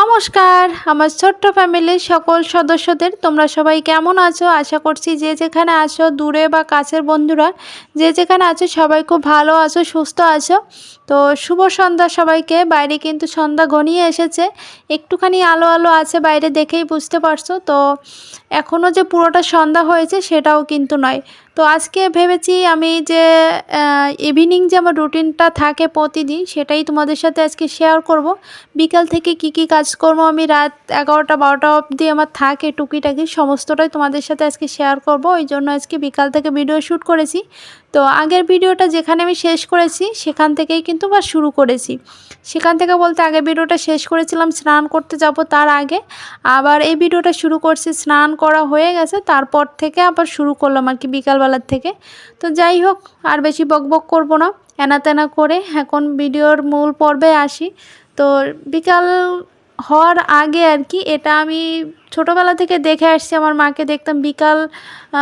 নমস্কার আমার ছোট্ট ফ্যামিলির সকল সদস্যদের তোমরা সবাই কেমন আছো? আশা করছি যে যেখানে আছো দূরে বা কাছের বন্ধুরা যে যেখানে আছো সবাই খুব ভালো আছো, সুস্থ আছো। তো শুভ সন্ধ্যা সবাইকে। বাইরে কিন্তু সন্ধ্যা ঘনিয়ে এসেছে, একটুখানি আলো আলো আছে বাইরে, দেখেই বুঝতে পারছো। তো এখনও যে পুরোটা সন্ধ্যা হয়েছে সেটাও কিন্তু নয়। তো আজকে ভেবেছি আমি যে ইভিনিং যে আমার রুটিনটা থাকে প্রতিদিন সেটাই তোমাদের সাথে আজকে শেয়ার করব। বিকাল থেকে কি কি কাজকর্ম আমি রাত 11টা 12টা অবধি আমার থাকে টুকিটাকি সমস্তটাই তোমাদের সাথে আজকে শেয়ার করব। ওই জন্য আজকে বিকাল থেকে ভিডিও শ্যুট করেছি। তো আগের ভিডিওটা যেখানে আমি শেষ করেছি সেখান থেকেই কিন্তু বা শুরু করেছি। সেখান থেকে বলতে আগের ভিডিওটা শেষ করেছিলাম স্নান করতে যাব তার আগে, আবার এই ভিডিওটা শুরু করছি স্নান করা হয়ে গেছে তারপর থেকে আবার শুরু করলাম আর কি বিকালবেলার থেকে। তো যাই হোক, আর বেশি বকবক করব না, এনা তেনা করে এখন ভিডিওর মূল পর্বে আসি। তো বিকাল হওয়ার আগে আর কি, এটা আমি ছোটোবেলা থেকে দেখে আসছি, আমার মাকে দেখতাম বিকাল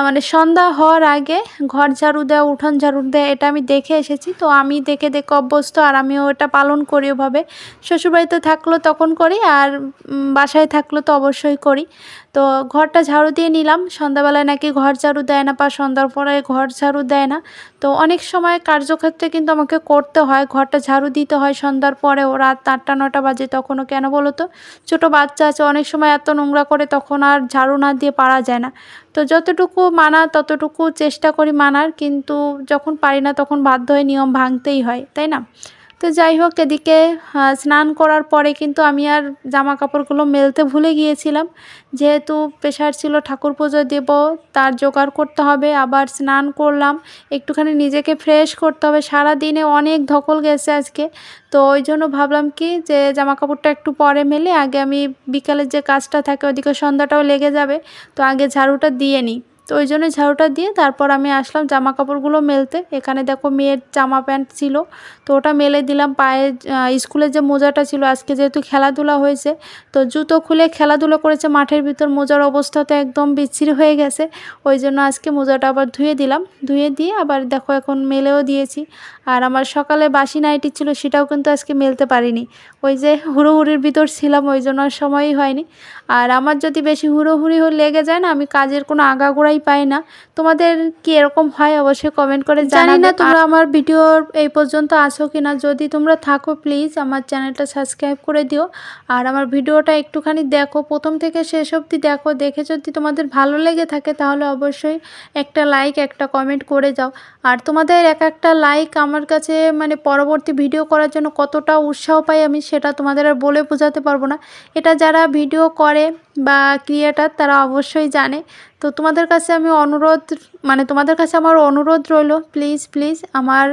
মানে সন্ধ্যা হওয়ার আগে ঘর ঝাড়ু দেওয়া, উঠোন ঝাড়ু দেওয়া, এটা আমি দেখে এসেছি। তো আমি দেখে দেখে অভ্যস্ত, আর আমিও এটা পালন করি ওভাবে। শ্বশুরবাড়িতে থাকলো তখন করি, আর বাসায় থাকলো তো অবশ্যই করি। তো ঘরটা ঝাড়ু দিয়ে নিলাম। সন্ধ্যাবেলায় নাকি ঘর ঝাড়ু দেয় না বা সন্ধ্যার পরে ঘর ঝাড়ু দেয় না। তো অনেক সময় কার্যক্ষেত্রে কিন্তু আমাকে করতে হয়, ঘরটা ঝাড়ু দিতে হয় সন্ধ্যার পরেও, রাত 8টা 9টা বাজে তখনও। কেন বলো তো, ছোটো বাচ্চা আছে, অনেক সময় এত নোংরা করে তখন আর ঝাড়ু না দিয়ে পারা যায় না। তো যতটুকু মানা ততটুকু চেষ্টা করি মানার, কিন্তু যখন পারি না তখন বাধ্য হয়ে নিয়ম ভাঙতেই হয়, তাই না? তো যাই হোক, এদিকে স্নান করার পরে কিন্তু আমি আর জামা কাপড়গুলো মেলতে ভুলে গিয়েছিলাম। যেহেতু প্রেশার ছিল, ঠাকুর পুজো দেব, তার জোগাড় করতে হবে, আবার স্নান করলাম, একটুখানি নিজেকে ফ্রেশ করতে হবে, সারা দিনে অনেক ধকল গেছে আজকে। তো ওই জন্য ভাবলাম কি যে জামা কাপড়টা একটু পরে মেলে আগে আমি বিকালের যে কাজটা থাকে ওদিকে সন্ধ্যাটাও লেগে যাবে, তো আগে ঝাড়ুটা দিয়ে নিই। তো ওই জন্য ঝাড়ুটা দিয়ে তারপর আমি আসলাম জামা কাপড়গুলো মেলতে। এখানে দেখো মেয়ের জামা প্যান্ট ছিল, তো ওটা মেলে দিলাম। পায়ে স্কুলের যে মোজাটা ছিল, আজকে যেহেতু খেলাধুলা হয়েছে তো জুতো খুলে খেলাধুলা করেছে মাঠের ভিতর, মোজার অবস্থা তো একদম বিচ্ছিরি হয়ে গেছে। ওই জন্য আজকে মোজাটা আবার ধুয়ে দিলাম, ধুয়ে দিয়ে আবার দেখো এখন মেলেও দিয়েছি। আর আমার সকালে বাসি নাইটি ছিল, সেটাও কিন্তু আজকে মেলতে পারিনি, ওই যে হুড়োহুড়ির ভিতর ছিলাম, ওই জন্য আর সময়ই হয়নি। আর আমার যদি বেশি হুড়োহুড়ি লেগে যায় না, আমি কাজের কোনো আগাগোড়াই পাই না। তোমাদের কি এরকম হয় অবশ্যই কমেন্ট করে জানাবে। না তোমরা আমার ভিডিওর এই পর্যন্ত আসো কিনা, যদি তোমরা থাকো প্লিজ আমার চ্যানেলটা সাবস্ক্রাইব করে দিও। আর আমার ভিডিওটা একটুখানি দেখো, প্রথম থেকে শেষ অবধি দেখো, দেখে যদি তোমাদের ভালো লেগে থাকে তাহলে অবশ্যই একটা লাইক একটা কমেন্ট করে যাও। আর তোমাদের এক একটা লাইক আমার কাছে মানে পরবর্তী ভিডিও করার জন্য কতটা উৎসাহ পাই আমি, সেটা তোমাদের আর বলে বোঝাতে পারবো না। এটা যারা ভিডিও করে বা ক্রিয়েটার তারা অবশ্যই জানে। তো তোমাদের কাছে আমি অনুরোধ, মানে তোমাদের কাছে আমার অনুরোধ রইল, প্লিজ প্লিজ আমার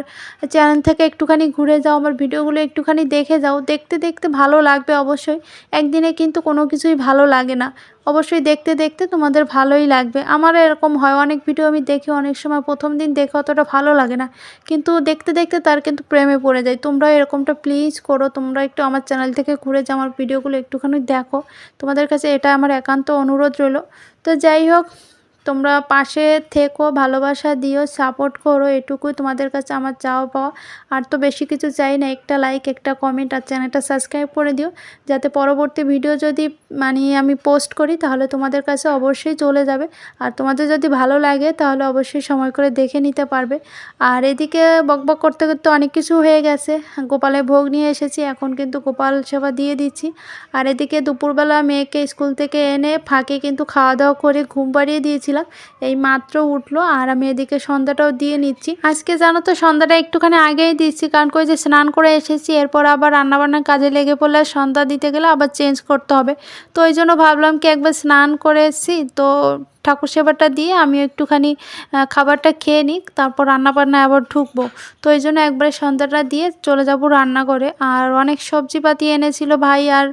চ্যানেল থেকে একটুখানি ঘুরে যাও, আমার ভিডিওগুলো একটুখানি দেখে যাও। দেখতে দেখতে ভালো লাগবে অবশ্যই, একদিনে কিন্তু কোনো কিছুই ভালো লাগে না, অবশ্যই দেখতে দেখতে তোমাদের ভালোই লাগবে। আমার এরকম হয়, অনেক ভিডিও আমি দেখি, অনেক সময় প্রথম দিন দেখে অতটা ভালো লাগে না, কিন্তু দেখতে দেখতে তার কিন্তু প্রেমে পড়ে যায়। তোমরা এরকমটা প্লিজ করো, তোমরা একটু আমার চ্যানেল থেকে ঘুরে যাও, আমার ভিডিওগুলো একটুখানি দেখো, তোমাদের কাছে এটা আমার একান্ত অনুরোধ রইল। তো যাই হোক, তোমরা পাশে থেকো, ভালোবাসা দিও, সাপোর্ট করো, এটুকুই তোমাদের কাছে আমার চাওয়া পাওয়া। আর তো বেশি কিছু চাই না, একটা লাইক একটা কমেন্ট আর চ্যানেলটা সাবস্ক্রাইব করে দিও, যাতে পরবর্তী ভিডিও যদি মানে আমি পোস্ট করি তাহলে তোমাদের কাছে অবশ্যই চলে যাবে। আর তোমাদের যদি ভালো লাগে তাহলে অবশ্যই সময় করে দেখে নিতে পারবে। আর এদিকে বকবক করতে করতে অনেক কিছু হয়ে গেছে, গোপালে ভোগ নিয়ে এসেছি, এখন কিন্তু গোপাল সেবা দিয়ে দিচ্ছি। আর এদিকে দুপুরবেলা মেয়েকে স্কুল থেকে এনে ফাঁকে কিন্তু খাওয়া দাওয়া করে ঘুম পাড়িয়ে দিয়েছিলাম, এই মাত্র উঠলো। আর আমি এদিকে সন্ধ্যাটাও দিয়ে নিচ্ছি। আজকে জানো তো সন্ধ্যাটা একটুখানি আগেই দিচ্ছি, কারণ করে যে স্নান করে এসেছি, এরপর আবার রান্নাবান্নার কাজে লেগে পড়লে সন্ধ্যা দিতে গেলে আবার চেঞ্জ করতে হবে। তো ওই জন্য ভাবলাম কি একবার স্নান করে এসেছি তো ঠাকুর সেবাটা দিয়ে আমি একটুখানি খাবারটা খেয়ে নিই, তারপর রান্নাবান্নায় আবার ঢুকবো। তো এই জন্য একবারে সন্ধ্যাটা দিয়ে চলে যাব রান্না করে। আর অনেক সবজিপাতি এনেছিল ভাই আর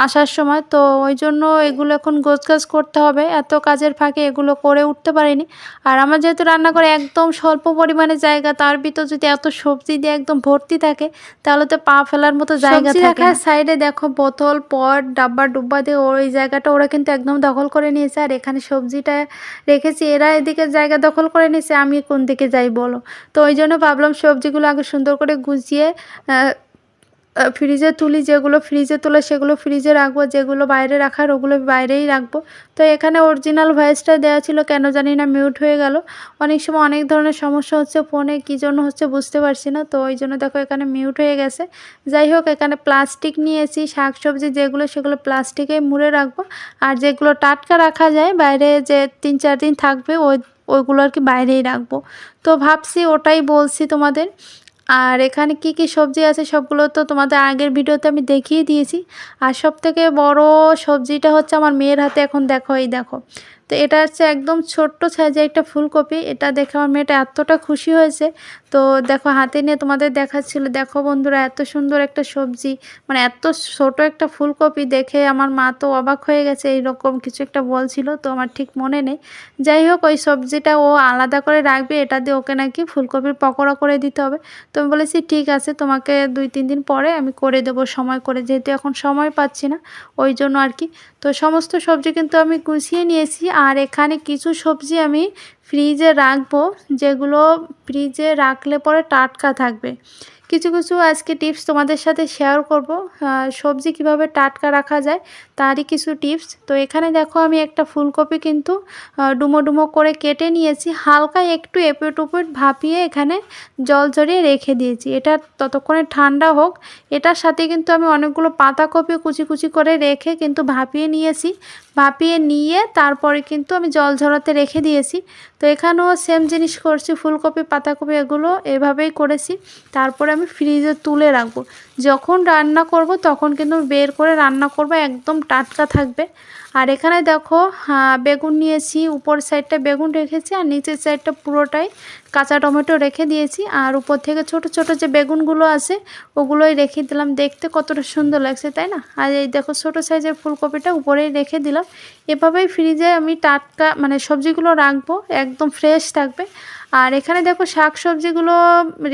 আসার সময়, তো ওই জন্য এগুলো এখন গোছগাছ করতে হবে, এত কাজের ফাঁকে এগুলো করে উঠতে পারিনি। আর আমার যেহেতু রান্নাঘরে একদম স্বল্প পরিমাণে জায়গা, তার ভিতর যদি এত সবজি দিয়ে একদম ভর্তি থাকে তাহলে তো পা ফেলার মতো জায়গা থাকে না। সাইডে দেখো বোতল পট ডাব্বা ডুব্বা দিয়ে ওই জায়গাটা ওরা কিন্তু একদম দখল করে নিয়েছে, আর এখানে সবজিটা রেখেছি, এরা এদিকে জায়গা দখল করে নিয়েছে, আমি কোন দিকে যাই বলো। তো ওই জন্য ভাবলাম সবজিগুলো আগে সুন্দর করে গুছিয়ে ফ্রিজে তুলি, যেগুলো ফ্রিজে তোলা সেগুলো ফ্রিজে রাখবো, যেগুলো বাইরে রাখার ওগুলো বাইরেই রাখবো। তো এখানে অরিজিনাল ভয়েসটা দেওয়া ছিল, কেন জানি না মিউট হয়ে গেল। অনেক সময় অনেক ধরনের সমস্যা হচ্ছে ফোনে, কী জন্য হচ্ছে বুঝতে পারছি না। তো ওই জন্য দেখো এখানে মিউট হয়ে গেছে। যাই হোক, এখানে প্লাস্টিক নিয়েছি, শাকসবজি যেগুলো সেগুলো প্লাস্টিকে মুড়ে রাখবো। আর যেগুলো টাটকা রাখা যায় বাইরে, যে 3-4 দিন থাকবে, ওইগুলো আর কি বাইরেই রাখবো। তো ভাবছি ওটাই বলছি তোমাদের। আর এখানে কি কি সবজি আছে সবগুলো তো তোমাদের আগের ভিডিওতে আমি দেখিয়ে দিয়েছি। আর সবথেকে বড় সবজিটা হচ্ছে আমার মেয়ের হাতে, এখন দেখো, এই দেখো। তো এটা হচ্ছে একদম ছোট্ট সাইজে একটা ফুলকপি। এটা দেখে আমার মেয়েটা এতটা খুশি হয়েছে। তো দেখো হাতে নিয়ে তোমাদের দেখাচ্ছিল। দেখো বন্ধুরা, এত সুন্দর একটা সবজি, মানে এত ছোট একটা ফুলকপি দেখে আমার মা তো অবাক হয়ে গেছে। এইরকম কিছু একটা বলছিল, তো আমার ঠিক মনে নেই। যাই হোক, ওই সবজিটা ও আলাদা করে রাখবে, এটা দিয়ে ওকে নাকি ফুলকপির পকোড়া করে দিতে হবে। তো আমি বলেছি ঠিক আছে, তোমাকে 2-3 দিন পরে আমি করে দেবো সময় করে, যেহেতু এখন সময় পাচ্ছি না ওই জন্য আর কি। তো সমস্ত সবজি কিন্তু আমি গুছিয়ে নিয়েছি। আর এখানে কিছু সবজি আমি ফ্রিজে রাখবো, যেগুলো ফ্রিজে রাখলে পরে টাটকা থাকবে। কিছু কিছু আজকে টিপস তোমাদের সাথে শেয়ার করব, সবজি কিভাবে টাটকা রাখা যায় তারই কিছু টিপস। তো এখানে দেখো আমি একটা ফুলকপি কিন্তু ডুমো ডুমো করে কেটে নিয়েছি, হালকা একটু এপিট ওপিট ভাপিয়ে এখানে জল ঝরিয়ে রেখে দিয়েছি। এটা ততক্ষণে ঠান্ডা হোক। এটার সাথে কিন্তু আমি অনেকগুলো পাতাকপি কুচি কুচি করে রেখে কিন্তু ভাপিয়ে নিয়েছি। ভাপিয়ে নিয়ে তারপরে কিন্তু আমি জল ঝরাতে রেখে দিয়েছি। তো এখানেও সেম জিনিস করছি, ফুলকপি পাতাকপি এগুলো এভাবেই করেছি। তারপরে আমি ফ্রিজে তুলে রাখবো, যখন রান্না করব তখন কিন্তু বের করে রান্না করব, একদম টাটকা থাকবে। আর এখানে দেখো বেগুন নিয়েছি, উপর সাইডটা বেগুন রেখেছি আর নিচের সাইডটা পুরোটাই কাঁচা টমেটো রেখে দিয়েছি। আর উপর থেকে ছোট ছোট যে বেগুনগুলো আছে ওগুলোই রেখে দিলাম, দেখতে কতটা সুন্দর লাগছে তাই না। আর এই দেখো ছোট সাইজের ফুলকপিটা উপরেই রেখে দিলাম। এভাবেই ফ্রিজে আমি টাটকা মানে সবজিগুলো রাখবো, একদম ফ্রেশ থাকবে। আর এখানে দেখো শাক সবজিগুলো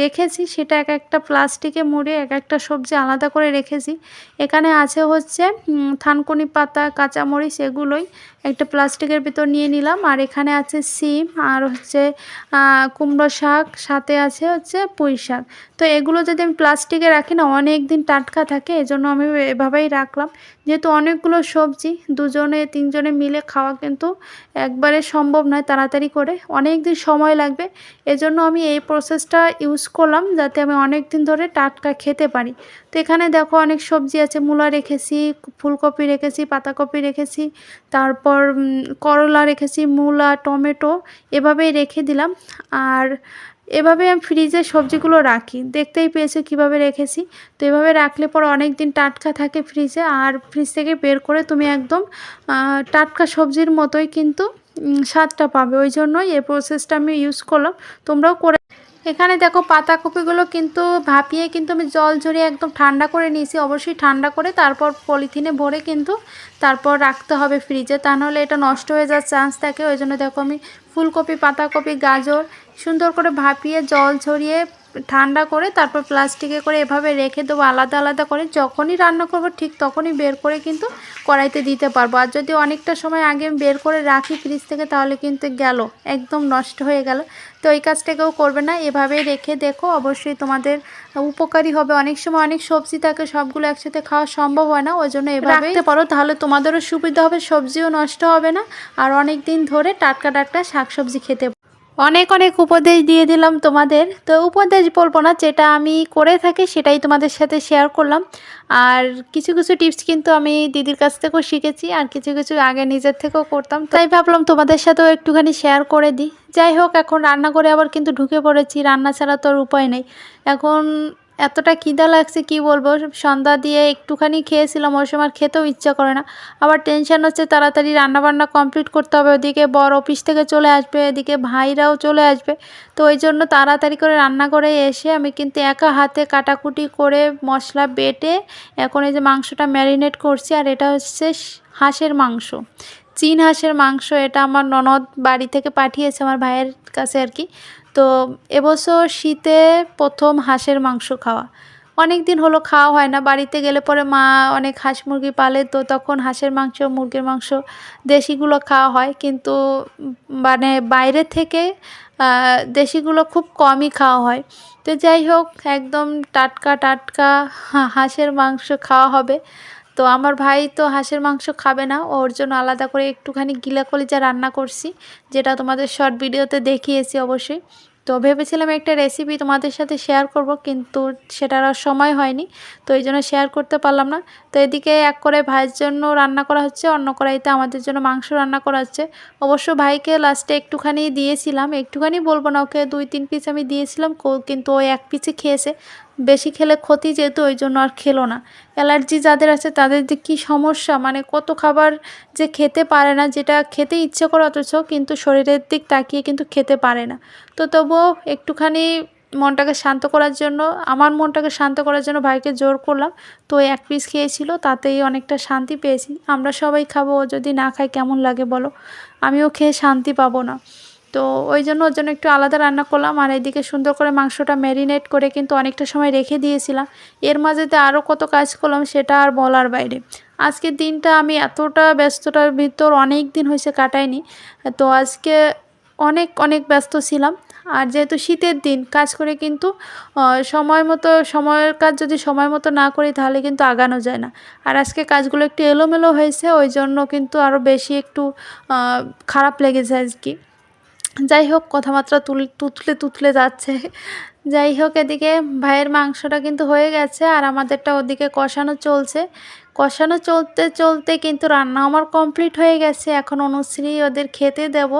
রেখেছি, সেটা এক একটা প্লাস্টিকে মুড়ে এক একটা সবজি আলাদা করে রেখেছি। এখানে আছে হচ্ছে থানকুনি পাতা, কাঁচামরিচ, এগুলোই একটা প্লাস্টিকের ভিতর নিয়ে নিলাম। আর এখানে আছে সিম, আর হচ্ছে কুমড়ো শাক, সাথে আছে হচ্ছে পুঁই শাক। তো এগুলো যদি আমি প্লাস্টিকে রাখি না, অনেক দিন টাটকা থাকে, এজন্য আমি এভাবেই রাখলাম। যেহেতু অনেকগুলো সবজি 2-3 জনে মিলে খাওয়া কিন্তু একবারে সম্ভব নয় তাড়াতাড়ি করে, অনেক দিন সময় লাগবে। এজন্য আমি এই প্রসেসটা ইউজ করলাম, যাতে আমি অনেক দিন ধরে টাটকা খেতে পারি। তো এখানে দেখো অনেক সবজি আছে, মূলা রেখেছি, ফুলকপি রেখেছি, পাতাকপি রেখেছি, তারপর করলা রেখেছি, মূলা, টমেটো, এভাবেই রেখে দিলাম। আর এভাবে আমি ফ্রিজে সবজিগুলো রাখি, দেখতেই পেয়েছি কিভাবে রেখেছি। তো এভাবে রাখলে পর অনেক দিন টাটকা থাকে ফ্রিজে, আর ফ্রিজ থেকে বের করে তুমি একদম টাটকা সবজির মতোই কিন্তু স্বাদটা পাবে। ওই জন্যই এই প্রসেসটা আমি ইউজ করলাম, তোমরাও করে। এখানে দেখো পাতাকপিগুলো কিন্তু ভাপিয়ে কিন্তু আমি জল ঝরিয়ে একদম ঠান্ডা করে নিয়েছি, অবশ্যই ঠান্ডা করে তারপর পলিথিনে ভরে কিন্তু তারপর রাখতে হবে ফ্রিজে, তা নাহলে এটা নষ্ট হয়ে যাওয়ার চান্স থাকে। ওই জন্য দেখো আমি ফুলকপি, পাতাকপি, গাজর সুন্দর করে ভাপিয়ে জল ঝরিয়ে ঠান্ডা করে তারপর প্লাস্টিকে করে এভাবে রেখে দেবো আলাদা আলাদা করে। যখনই রান্না করব ঠিক তখনই বের করে কিন্তু কড়াইতে দিতে পারবো। আর যদি অনেকটা সময় আগে বের করে রাখি ফ্রিজ থেকে, তাহলে কিন্তু গেল, একদম নষ্ট হয়ে গেল। তো এই কাজটা কেউ করবে না, এভাবেই রেখে দেখো, অবশ্যই তোমাদের উপকারী হবে। অনেক সময় অনেক সবজি থাকে, সবগুলো একসাথে খাওয়া সম্ভব হয় না, ওই জন্য এভাবে রাখতে পারো, তাহলে তোমাদেরও সুবিধা হবে, সবজিও নষ্ট হবে না, আর অনেক দিন ধরে টাটকা টাটকা শাকসবজি খেতে। অনেক অনেক উপদেশ দিয়ে দিলাম তোমাদের, তো উপদেশ বলবো না, যেটা আমি করে থাকি সেটাই তোমাদের সাথে শেয়ার করলাম। আর কিছু কিছু টিপস কিন্তু আমি দিদির কাছ থেকেও শিখেছি, আর কিছু কিছু আগে নিজের থেকেও করতাম, তাই ভাবলাম তোমাদের সাথেও একটুখানি শেয়ার করে দিই। যাই হোক, এখন রান্না করে আবার কিন্তু ঢুকে পড়েছি, রান্না ছাড়া তো আর উপায় নেই। এখন এতটা খিদা লাগছে কি বলবো, সন্ধ্যা দিয়ে একটুখানি খেয়েছিলাম, ওই সময় খেতেও ইচ্ছা করে না। আবার টেনশন হচ্ছে তাড়াতাড়ি রান্নাবান্না কমপ্লিট করতে হবে, ওদিকে বর অফিস থেকে চলে আসবে, এদিকে ভাইরাও চলে আসবে। তো ওই জন্য তাড়াতাড়ি করে রান্না করে এসে আমি কিন্তু একা হাতে কাটাকুটি করে মশলা বেটে এখন এই যে মাংসটা ম্যারিনেট করছি। আর এটা হচ্ছে হাঁসের মাংস, চীন হাঁসের মাংস। এটা আমার ননদ বাড়ি থেকে পাঠিয়েছে আমার ভাইয়ের কাছে আর কি। তো এবছর শীতে প্রথম হাঁসের মাংস খাওয়া, অনেক দিন হলো খাওয়া হয় না। বাড়িতে গেলে পরে মা অনেক হাঁস মুরগি পালে, তো তখন হাঁসের মাংস মুরগির মাংস দেশিগুলো খাওয়া হয়, কিন্তু মানে বাইরে থেকে দেশিগুলো খুব কমই খাওয়া হয়। তো যাই হোক, একদম টাটকা টাটকা হাঁসের মাংস খাওয়া হবে। তো আমার ভাই তো হাঁসের মাংস খাবে না, ওর জন্য আলাদা করে একটুখানি গিলা কলিজা রান্না করছি, যেটা তোমাদের শর্ট ভিডিওতে দেখিয়েছি অবশ্যই। তো ভেবেছিলাম একটা রেসিপি তোমাদের সাথে শেয়ার করব, কিন্তু সেটার আর সময় হয়নি, তো এই জন্য শেয়ার করতে পারলাম না। তো এদিকে এক কড়াই ভাইয়ের জন্য রান্না করা হচ্ছে, অন্য কড়াইতে আমাদের জন্য মাংস রান্না করা হচ্ছে। অবশ্য ভাইকে লাস্টে একটুখানি দিয়েছিলাম, একটুখানি বলবো না, ওকে 2-3 পিস আমি দিয়েছিলাম, কিন্তু ও এক পিসই খেয়েছে। বেশি খেলে ক্ষতি, যেহেতু ওই জন্য আর খেলো না। অ্যালার্জি যাদের আছে তাদের যে কী সমস্যা, মানে কত খাবার যে খেতে পারে না, যেটা খেতে ইচ্ছে করে অথচ কিন্তু শরীরের দিক তাকিয়ে কিন্তু খেতে পারে না। তো তবুও একটুখানি মনটাকে শান্ত করার জন্য, আমার মনটাকে শান্ত করার জন্য ভাইকে জোর করলাম। তো এক পিস খেয়েছিল, তাতেই অনেকটা শান্তি পেয়েছি। আমরা সবাই খাবো, ও যদি না খায় কেমন লাগে বলো, আমিও খেয়ে শান্তি পাবো না। তো ওর জন্য একটু আলাদা রান্না করলাম। আর এদিকে সুন্দর করে মাংসটা ম্যারিনেট করে কিন্তু অনেকটা সময় রেখে দিয়েছিলাম। এর মাঝেতে আরও কত কাজ করলাম সেটা আর বলার বাইরে। আজকের দিনটা আমি এতটা ব্যস্ততার ভিতর অনেক দিন হয়েছে কাটাইনি, তো আজকে অনেক অনেক ব্যস্ত ছিলাম। আর যেহেতু শীতের দিন, কাজ করে কিন্তু সময় মতো, সময়ের কাজ যদি সময় মতো না করি তাহলে কিন্তু আগানো যায় না। আর আজকে কাজগুলো একটু এলোমেলো হয়েছে, ওই জন্য কিন্তু আরও বেশি একটু খারাপ লেগেছে আর কি। যাই হোক, কথাবার্তা তুতলে যাচ্ছে। যাই হোক, এদিকে ভাইয়ের মাংসটা কিন্তু হয়ে গেছে, আর আমাদেরটা ওদিকে কষানো চলছে। কষানো চলতে চলতে কিন্তু রান্না আমার কমপ্লিট হয়ে গেছে। এখন অনুশ্রী ওদের খেতে দেব।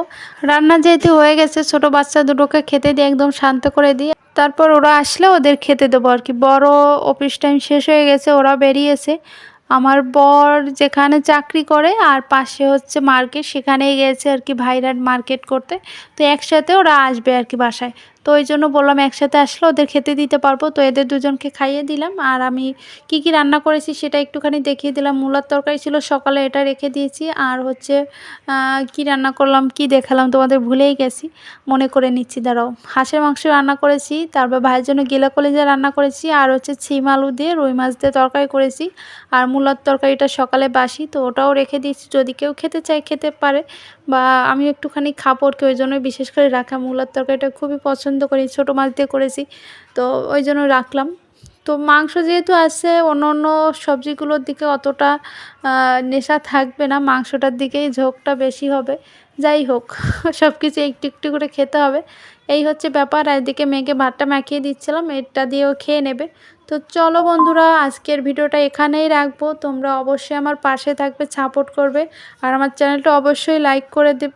রান্না যেহেতু হয়ে গেছে, ছোট বাচ্চা দুটোকে খেতে দিয়ে একদম শান্ত করে দিই, তারপর ওরা আসলে ওদের খেতে দেবো আর কি। বড় অফিস টাইম শেষ হয়ে গেছে, ওরা বেরিয়েছে। আমার বর যেখানে চাকরি করে আর পাশে হচ্ছে মার্কেট, সেখানেই গেছে আর কি ভাইরা মার্কেট করতে। তো একসাথে ওরা আসবে আর কি বাসায়। তো ওই জন্য বললাম একসাথে আসলে ওদের খেতে দিতে পারবো। তো এদের দুজনকে খাইয়ে দিলাম। আর আমি কি রান্না করেছি সেটা একটুখানি দেখিয়ে দিলাম। মূলার তরকারি ছিল সকালে, এটা রেখে দিয়েছি। আর হচ্ছে কি রান্না করলাম, কি দেখালাম তোমাদের ভুলেই গেছি, মনে করে নিচ্ছি, দাঁড়াও। হাঁসের মাংস রান্না করেছি, তারপর ভাইয়ের জন্য গিলা কলিজা রান্না করেছি, আর হচ্ছে ছিম আলু দিয়ে রুই মাছ দিয়ে তরকারি করেছি। আর মূলার তরকারিটা সকালে বাসি, তো ওটাও রেখে দিয়েছি, যদি কেউ খেতে চায় খেতে পারে, বা আমি একটুখানি খাবো আর কি, ওই জন্যই বিশেষ করে রাখা। মূলার তরকারিটা খুবই পছন্দ করি, ছোটো মাছ দিয়ে করেছি, তো ওই জন্য রাখলাম। তো মাংস যেহেতু আছে, অন্য অন্য সবজিগুলোর দিকে অতটা নেশা থাকবে না, মাংসটার দিকেই ঝোঁকটা বেশি হবে। যাই হোক, সব কিছু একটু একটু করে খেতে হবে, এই হচ্ছে ব্যাপার। আর এদিকে মেয়েকে ভাতটা মাখিয়ে দিচ্ছিলাম, এটা দিয়েও খেয়ে নেবে। তো চলো বন্ধুরা, আজকের ভিডিওটা এখানেই রাখবো। তোমরা অবশ্যই আমার পাশে থাকবে, সাপোর্ট করবে, আর আমার চ্যানেলটা অবশ্যই লাইক করে দেবে,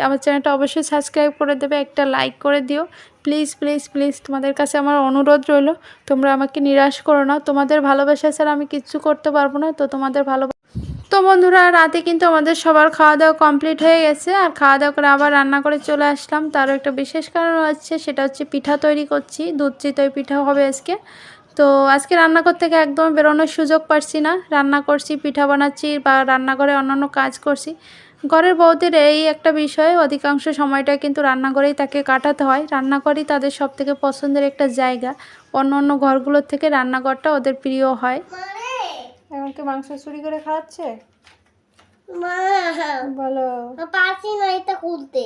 আমার চ্যানেলটা অবশ্যই সাবস্ক্রাইব করে দেবে, একটা লাইক করে দিও প্লিজ প্লিজ প্লিজ। তোমাদের কাছে আমার অনুরোধ রইল, তোমরা আমাকে নিরাশ করো না, তোমাদের ভালোবাসা ছাড়া আমি কিচ্ছু করতে পারবো না। তো তোমাদের তো বন্ধুরা, রাতে কিন্তু আমাদের সবার খাওয়া দাওয়া কমপ্লিট হয়ে গেছে, আর খাওয়া দাওয়া করে আবার রান্না করে চলে আসলাম। তারও একটা বিশেষ কারণ হচ্ছে, সেটা হচ্ছে পিঠা তৈরি করছি, দুধ চিতই পিঠা হবে আজকে। তো আজকে রান্না করতে গিয়ে একদম বেরোনোর সুযোগ পাচ্ছি না, রান্না করছি, পিঠা বানাচ্ছি, বা রান্নাঘরে অন্যান্য কাজ করছি। ঘরের বউদের এই একটা বিষয়, অধিকাংশ সময়টা কিন্তু রান্নাঘরেই তাকে কাটাতে হয়। রান্নাঘরই তাদের সবথেকে পছন্দের একটা জায়গা, অন্য অন্য ঘরগুলোর থেকে রান্নাঘরটা ওদের প্রিয় হয়। এখন কি মাংস চুরি করে খাওয়াচ্ছে? মা বলো। পারছি না এটা খুলতে।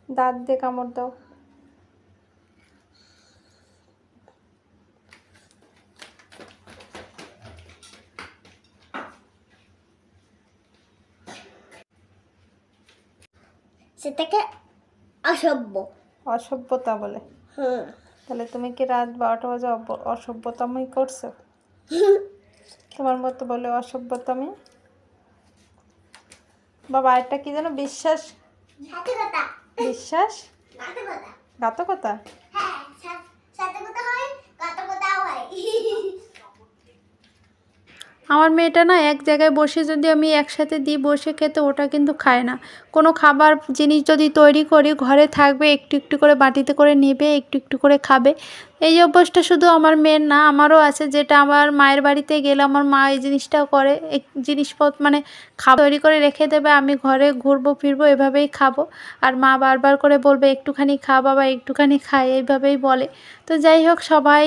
দাঁত দিয়ে কামড় দাও। সেটাকে অসভ্য। অসভ্যতা বলে? তাহলে তুমি কি রাত 12টা বাজে অসভ্যতামি করছো? তোমার মতো বলে অসভ্যতামি। বাবা, এটা কি যেন বিশ্বাস, বিশ্বাস ঘাতকতা। হ্যাঁ, সাথে কথা হয়, ঘাতকতাও হয়। আমার মেয়েটা না এক জায়গায় বসে যদি আমি একসাথে দিই বসে খেতে, ওটা কিন্তু খায় না। কোনো খাবার জিনিস যদি তৈরি করি ঘরে থাকবে, একটু একটু করে বাটিতে করে নেবে, একটু একটু করে খাবে। এই অভ্যাসটা শুধু আমার মেয়ের না, আমারও আছে, যেটা আমার মায়ের বাড়িতে গেলে আমার মা এই জিনিসটাও করে। এক জিনিসপত্র মানে খাবার তৈরি করে রেখে দেবে, আমি ঘরে ঘুরবো ফিরবো এভাবেই খাবো। আর মা বারবার করে বলবে একটুখানি খা বাবা, একটুখানি খাই, এইভাবেই বলে। তো যাই হোক, সবাই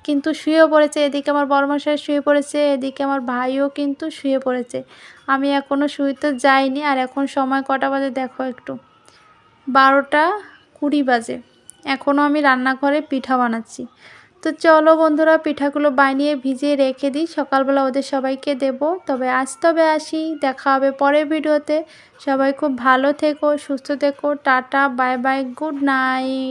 কিন্তু শুয়েও পড়েছে। এদিকে আমার বড়মশাই শুয়ে পড়েছে, এদিকে আমার ভাইও কিন্তু শুয়ে পড়েছে। আমি এখনও শুইতে যাইনি। আর এখন সময় কটা বাজে দেখো একটু, 12টা 20 বাজে। এখনও আমি রান্নাঘরে পিঠা বানাচ্ছি। তো চলো বন্ধুরা, পিঠাগুলো বানিয়ে ভিজিয়ে রেখে দিই, সকালবেলা ওদের সবাইকে দেব। তবে আসি, দেখা হবে পরের ভিডিওতে। সবাই খুব ভালো থেকো, সুস্থ থেকো, tata bye bye, good night.